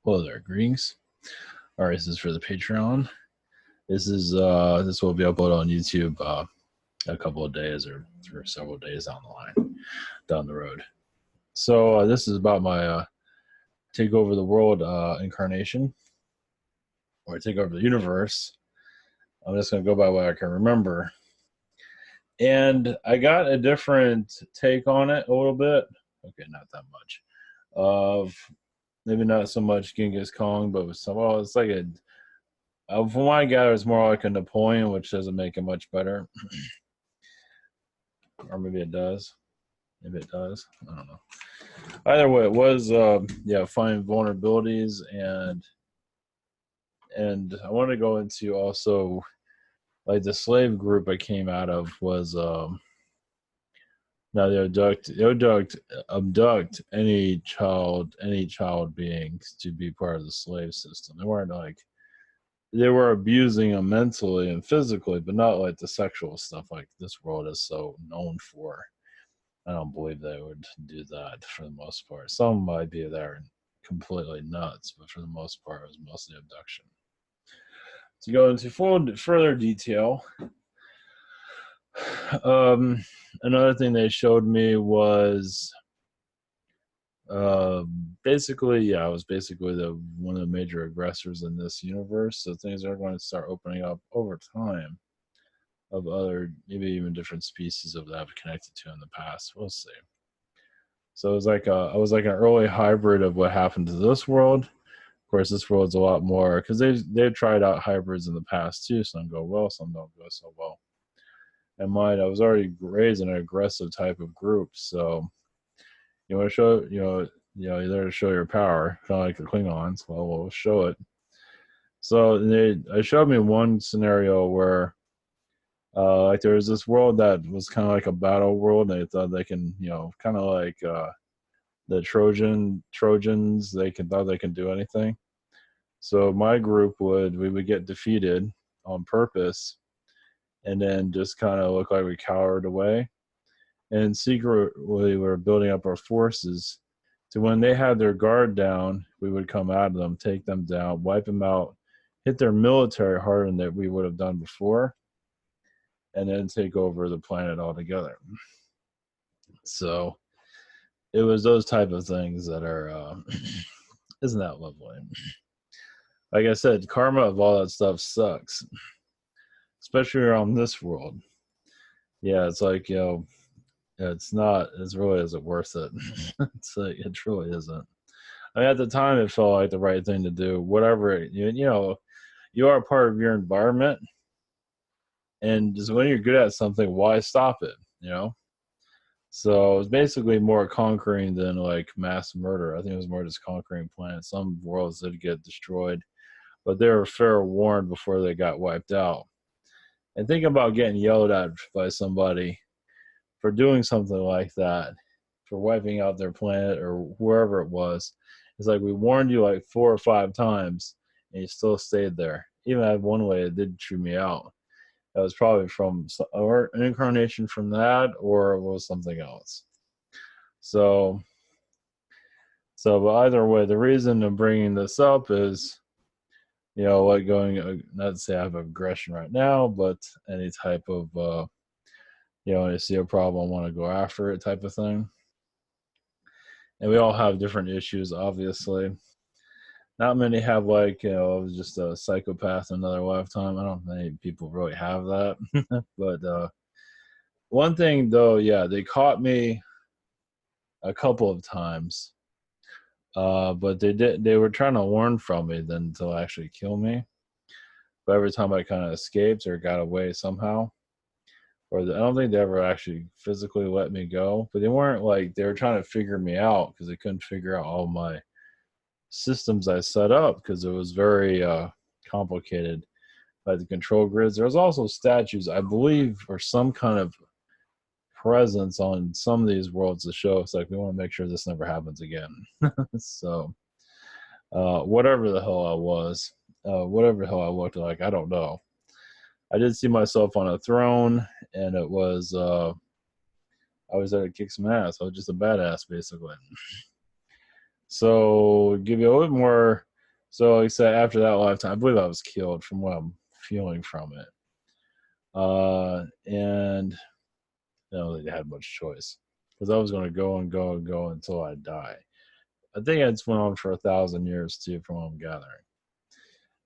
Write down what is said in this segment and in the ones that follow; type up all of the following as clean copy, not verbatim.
Hello there, greetings. All right, this is for the Patreon. This will be uploaded on YouTube a couple of days or several days down the road. So this is about my take over the world incarnation, or take over the universe. I'm just gonna go by what I can remember, and I got a different take on it a little bit. Okay, not that much. Of maybe not so much Genghis Khan, but it's like a. From what I gather, it's more like a Napoleon, which doesn't make it much better. Or maybe it does. Maybe it does. I don't know. Either way, it was finding vulnerabilities, and I want to go into also like the slave group I came out of was now they abduct any child beings to be part of the slave system. They weren't like they were abusing them mentally and physically, but not like the sexual stuff like this world is so known for. I don't believe they would do that for the most part. Some might be there completely nuts, but for the most part, it was mostly abduction. To go into further detail, another thing they showed me was basically, I was basically one of the major aggressors in this universe. So things are going to start opening up over time of other, maybe even different species of that I've connected to in the past. We'll see. So it was like I was like an early hybrid of what happened to this world. Of course, this world's a lot more because they've tried out hybrids in the past too. Some go well, some don't go so well. And mine, I was already raised in an aggressive type of group, so you want to show you're there to show your power, kind of like the Klingons. Well, we'll show it. So they showed me one scenario where like there was this world that was kind of like a battle world, and they thought they can, kind of like the Trojans, thought they can do anything. So my group we would get defeated on purpose, and then just kind of look like we cowered away. And secretly, we were building up our forces. So when they had their guard down, we would come at them, take them down, wipe them out, hit their military harder than we would have done before, and then take over the planet altogether. So it was those type of things that are, isn't that lovely? Like I said, karma of all that stuff sucks, especially around this world. Yeah, it's like, it's really isn't worth it. It's like, it truly isn't. I mean, at the time, it felt like the right thing to do. Whatever, you are part of your environment, and just when you're good at something, why stop it? So it was basically more conquering than like mass murder. I think it was more just conquering planets. Some worlds did get destroyed, but they were fair warned before they got wiped out. And think about getting yelled at by somebody for doing something like that, for wiping out their planet or wherever it was. It's like we warned you like 4 or 5 times, and you still stayed there. Even I had one way it did chew me out. That was probably from an incarnation from that, or it was something else. So but either way, the reason I'm bringing this up is, like not to say I have aggression right now, but any type of, when I see a problem, I want to go after it type of thing. And we all have different issues, obviously. Not many have like, I was just a psychopath in another lifetime. I don't think people really have that. But one thing though, yeah, they caught me a couple of times. But they were trying to learn from me then to actually kill me. But every time I kind of escaped or got away somehow, I don't think they ever actually physically let me go. But they weren't like, they were trying to figure me out because they couldn't figure out all my systems I set up because it was very complicated by the control grids. There was also statues, I believe, or some kind of presence on some of these worlds to show it's like we want to make sure this never happens again. So whatever the hell I was, whatever the hell I looked like, I don't know. I did see myself on a throne, and it was I was there to kick some ass. I was just a badass basically. So give you a little bit more So like I said, after that lifetime, I believe I was killed from what I'm feeling from it. And I don't think they had much choice because I was going to go and go and go until I die. I think it's went on for 1,000 years too, from what I'm gathering.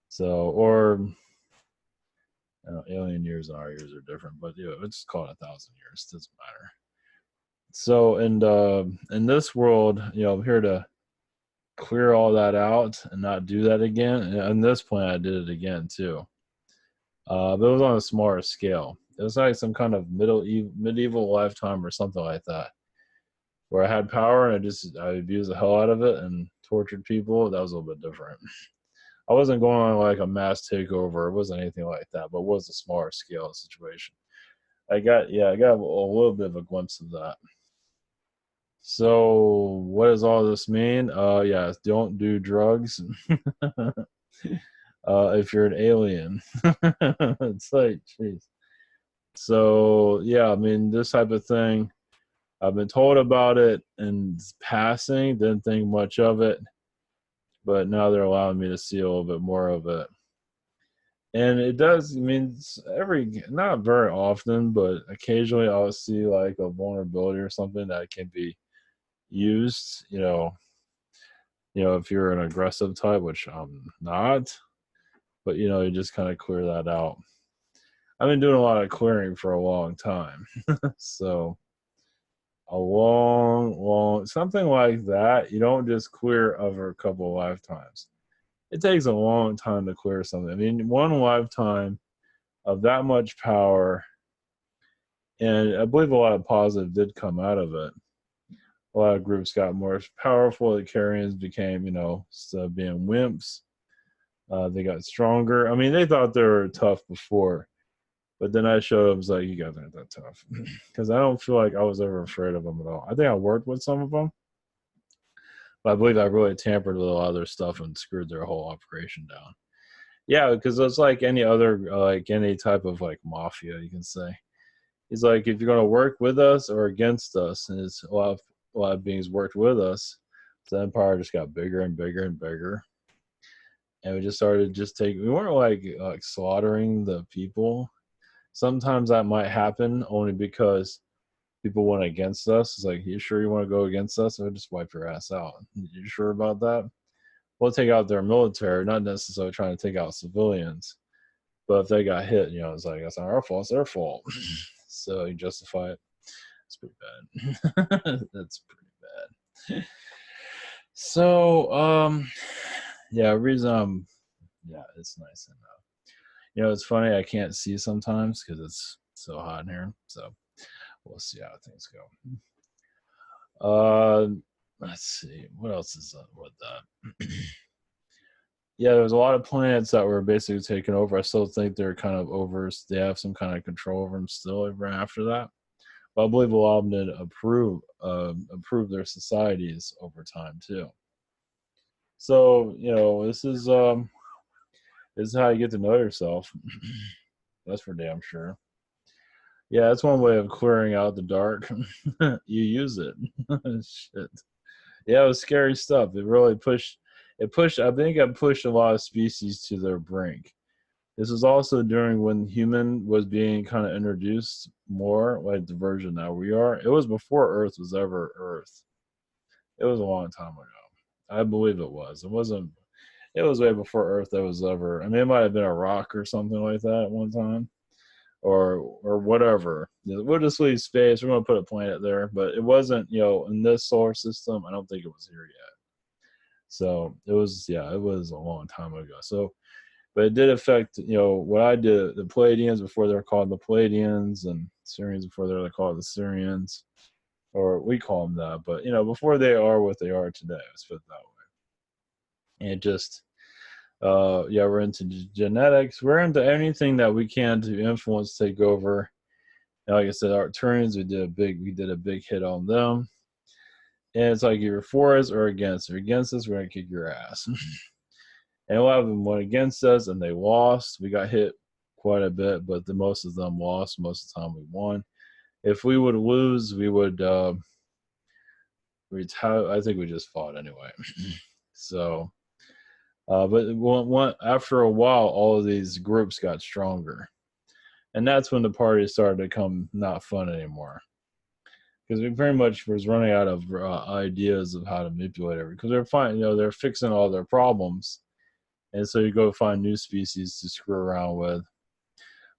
So, or alien years and our years are different, but yeah, let's call it 1,000 years. Doesn't matter. So, in this world, I'm here to clear all that out and not do that again. And on this planet, I did it again too. But it was on a smaller scale. It was like some kind of medieval lifetime or something like that, where I had power and I abused the hell out of it and tortured people. That was a little bit different. I wasn't going on like a mass takeover. It wasn't anything like that, but it was a smaller scale situation. I got a little bit of a glimpse of that. So what does all this mean? Yeah, don't do drugs. If you're an alien. It's like, jeez. So yeah, I mean, this type of thing, I've been told about it in passing, didn't think much of it, but now they're allowing me to see a little bit more of it. And it does, I mean, not very often, but occasionally I'll see like a vulnerability or something that can be used, if you're an aggressive type, which I'm not, but you just kind of clear that out. I've been doing a lot of clearing for a long time. So a long, something like that, you don't just clear over a couple of lifetimes. It takes a long time to clear something. I mean, one lifetime of that much power, and I believe a lot of positive did come out of it. A lot of groups got more powerful. The Carians became, instead of being wimps, they got stronger. I mean, they thought they were tough before, but then I showed them, was like, you guys aren't that tough. Because I don't feel like I was ever afraid of them at all. I think I worked with some of them, but I believe I really tampered with a lot of their stuff and screwed their whole operation down. Yeah, because it's like any other, like any type of like mafia, you can say. He's like, if you're going to work with us or against us, and it's a lot of beings worked with us, so the empire just got bigger and bigger and bigger, and we just started we weren't like slaughtering the people. Sometimes that might happen only because people went against us. It's like, you sure you want to go against us? Or just wipe your ass out. You sure about that? We'll take out their military, not necessarily trying to take out civilians. But if they got hit, it's like, that's not our fault, it's their fault. So you justify it. It's pretty bad. That's pretty bad. So, yeah, yeah, it's nice. And, it's funny, I can't see sometimes because it's so hot in here. So we'll see how things go. Let's see. What else is with that? Yeah, there's a lot of planets that were basically taken over. I still think they're kind of over. They have some kind of control over them still even after that. But I believe a lot of them did improve their societies over time too. So this is how you get to know yourself. That's for damn sure. Yeah, that's one way of clearing out the dark. You use it. Shit. Yeah, it was scary stuff. I think it pushed a lot of species to their brink. This was also during when human was being kind of introduced more, like the version that we are. It was before Earth was ever Earth. It was a long time ago. I believe it was. It wasn't. It was way before Earth that was ever. I mean, it might have been a rock or something like that at one time, or whatever. We'll just leave space. We're gonna put a planet there, but it wasn't. In this solar system, I don't think it was here yet. So it was. Yeah, it was a long time ago. So, but it did affect, what I did. The Palladians before they were called the Palladians, and Syrians before they were called the Syrians, or we call them that. But before they are what they are today, let's put it that way. And it just, yeah, we're into genetics. We're into anything that we can to influence, take over. And like I said, Arcturians, we did a big hit on them. And it's like you're for us or against. Or against us, we're gonna kick your ass. And a lot of them went against us and they lost. We got hit quite a bit, but most of them lost. Most of the time we won. If we would lose, we would I think we just fought anyway. So But after a while, all of these groups got stronger, and that's when the party started to become not fun anymore. Because we very much was running out of ideas of how to manipulate it. Because they're fixing all their problems, and so you go find new species to screw around with.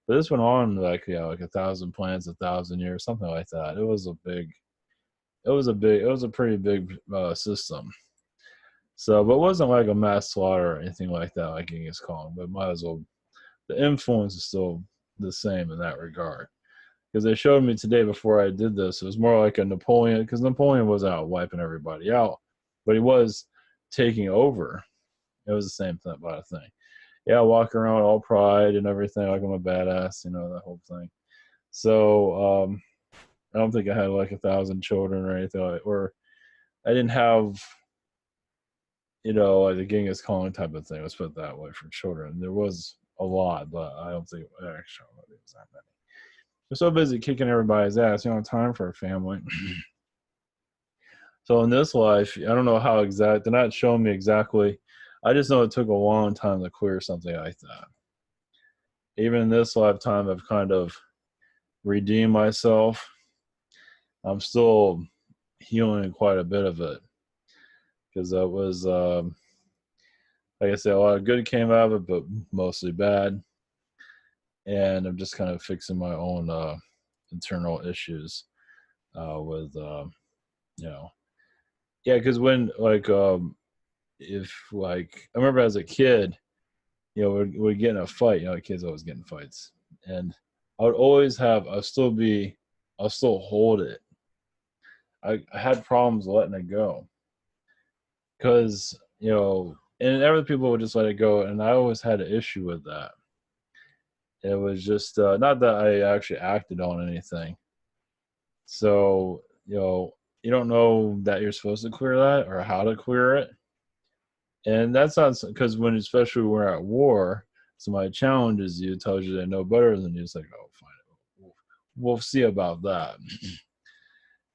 But this went on like 1,000 plants, 1,000 years, something like that. It was a pretty big system. So, but it wasn't like a mass slaughter or anything like that, like Genghis Khan. But might as well. The influence is still the same in that regard. Because they showed me today before I did this, it was more like a Napoleon. Because Napoleon wasn't out wiping everybody out, but he was taking over. It was the same thing about a thing. Yeah, walking around all pride and everything, like I'm a badass, that whole thing. So I don't think I had like 1,000 children or anything, or I didn't have, like the Genghis Khan type of thing. Let's put it that way for children. There was a lot, but I don't think actually it was that many. We're so busy kicking everybody's ass, you don't have time for a family. So in this life, I don't know how exact. They're not showing me exactly. I just know it took a long time to clear something like that. Even in this lifetime, I've kind of redeemed myself. I'm still healing quite a bit of it because that was, like I said, a lot of good came out of it, but mostly bad. And I'm just kind of fixing my own internal issues with, yeah, because when if like I remember as a kid, we'd get in a fight. Kids always get in fights, and I would always I'll still hold it. I had problems letting it go because and other people would just let it go, and I always had an issue with that. It was just not that I actually acted on anything. So you don't know that you're supposed to clear that or how to clear it, and that's not because especially when we're at war, somebody challenges you, tells you they know better than you. It's like, oh, fine, we'll see about that.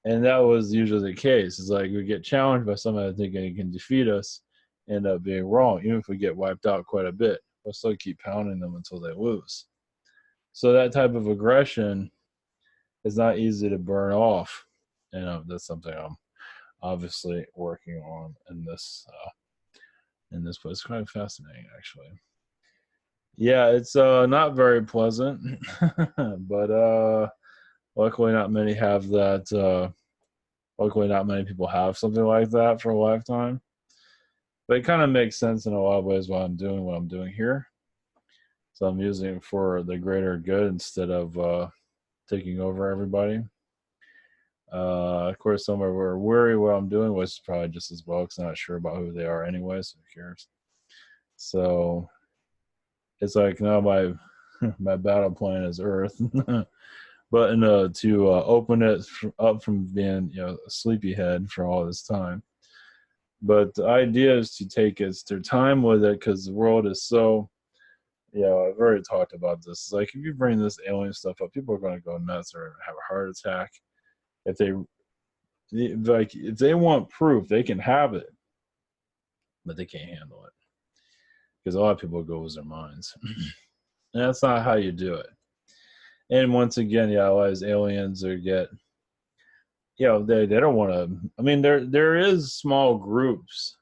And that was usually the case. It's like we get challenged by somebody thinking he can defeat us, end up being wrong. Even if we get wiped out quite a bit, we'll still keep pounding them until they lose. So that type of aggression is not easy to burn off. And that's something I'm obviously working on in this place. It's quite fascinating, actually. Yeah, it's not very pleasant, but luckily not many have that. Luckily, not many people have something like that for a lifetime. But it kind of makes sense in a lot of ways why I'm doing what I'm doing here. So I'm using it for the greater good instead of taking over everybody. Of course, some are worried what I'm doing, which is probably just as well because I'm not sure about who they are anyway, so who cares? So it's like now my my battle plan is Earth, but to open it up from being a sleepyhead for all this time. But the idea is to take their time with it because the world is so. I've already talked about this. It's like if you bring this alien stuff up, people are going to go nuts or have a heart attack. If they want proof, they can have it, but they can't handle it because a lot of people go lose their minds. And that's not how you do it. And once again, a lot of these aliens they don't want to. I mean, there is small groups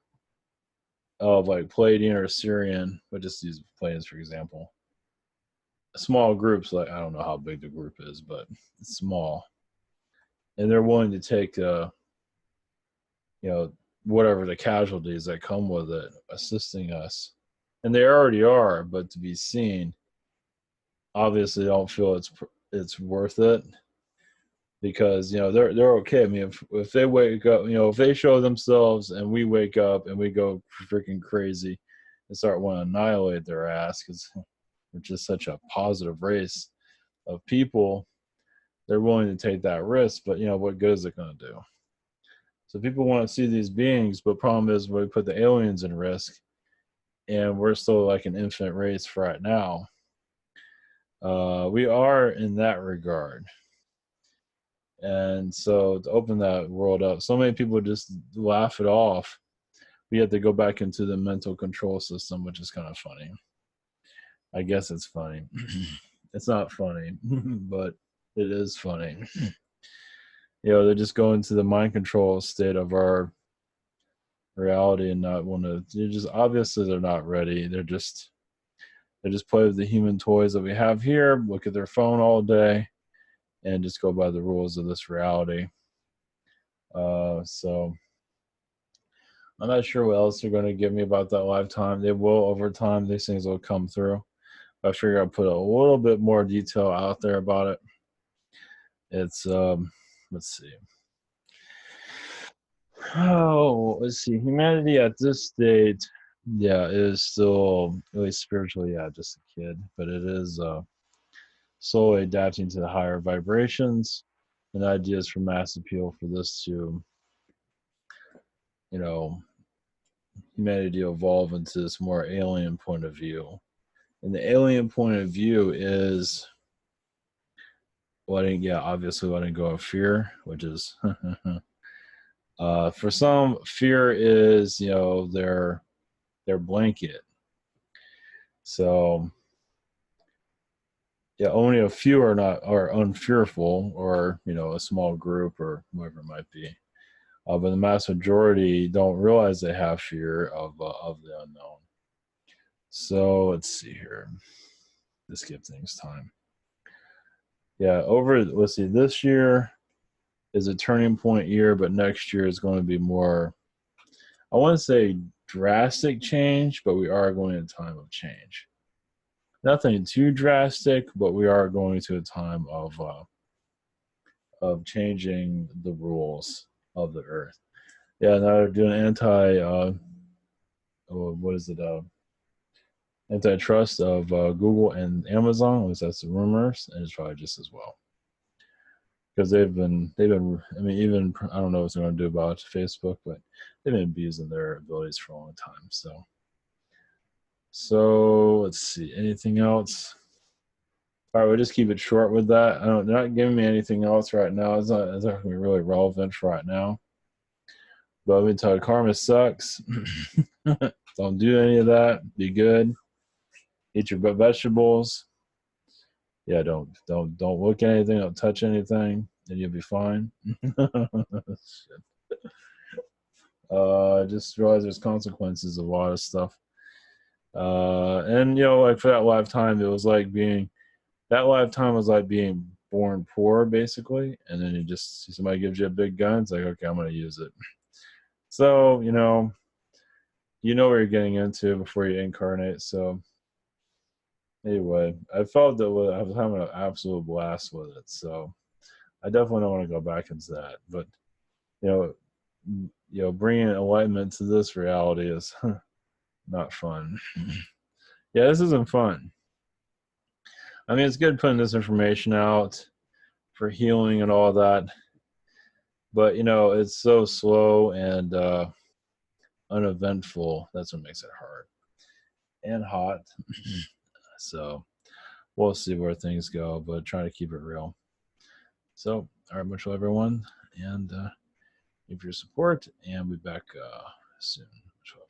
of like Palladian or Syrian, but just use Palladians for example. Small groups, like I don't know how big the group is, but it's small, and they're willing to take whatever the casualties that come with it, assisting us, and they already are. But to be seen, obviously, don't feel it's worth it because they're okay. I mean, if they wake up, if they show themselves and we wake up and we go freaking crazy and start wanting to annihilate their ass because we're just such a positive race of people, they're willing to take that risk. But what good is it going to do? So people want to see these beings, but problem is we put the aliens in risk, and we're still like an infant race for right now. We are in that regard. And so to open that world up, so many people just laugh it off We have to go back into the mental control system, which is kind of funny. I guess it's funny. It's not funny, but it is funny. They just go into the mind control state of our reality and not want to. They're just obviously they're not ready. They just play with the human toys that we have here, look at their phone all day, and just go by the rules of this reality. So I'm not sure what else they're going to give me about that lifetime. They will over time. These things will come through. I figure I'll put a little bit more detail out there about it. It's let's see. Oh, let's see. Humanity at this state, yeah, is still really spiritually, yeah, just a kid, but it is slowly adapting to the higher vibrations and ideas for mass appeal for this to, you know, humanity evolve into this more alien point of view. And the alien point of view is obviously letting go of fear, which is for some, fear is, their blanket. So yeah, only a few are unfearful, or a small group or whatever it might be. But the mass majority don't realize they have fear of the unknown. So let's see here. Let's give things time. Yeah, let's see. This year is a turning point year, but next year is going to be more, I want to say drastic change, but we are going to a time of change. Nothing too drastic, but we are going to a time of changing the rules of the earth. Yeah, now they're doing what is it? Antitrust of Google and Amazon. At least that's the rumors, and it's probably just as well because they've been. I mean, even I don't know what they're going to do about Facebook, but they've been abusing their abilities for a long time. So let's see. Anything else? All right, we'll just keep it short with that. They're not giving me anything else right now. It's not going to be really relevant for right now. But let me tell you, karma sucks. Don't do any of that. Be good. Eat your vegetables. Yeah, don't look at anything. Don't touch anything, and you'll be fine. Just realize there's consequences of a lot of stuff. And like for that lifetime, it was like being born poor, basically. And then somebody gives you a big gun. It's like, okay, I'm going to use it. So you know what you're getting into before you incarnate. So anyway, I felt that I was having an absolute blast with it. So I definitely don't want to go back into that. But bringing enlightenment to this reality is not fun. Yeah, this isn't fun. I mean, it's good putting this information out for healing and all that, but it's so slow and uneventful. That's what makes it hard and hot. So we'll see where things go, but try to keep it real. So, all right, much love, everyone, and give your support, and we'll be back soon. Much love.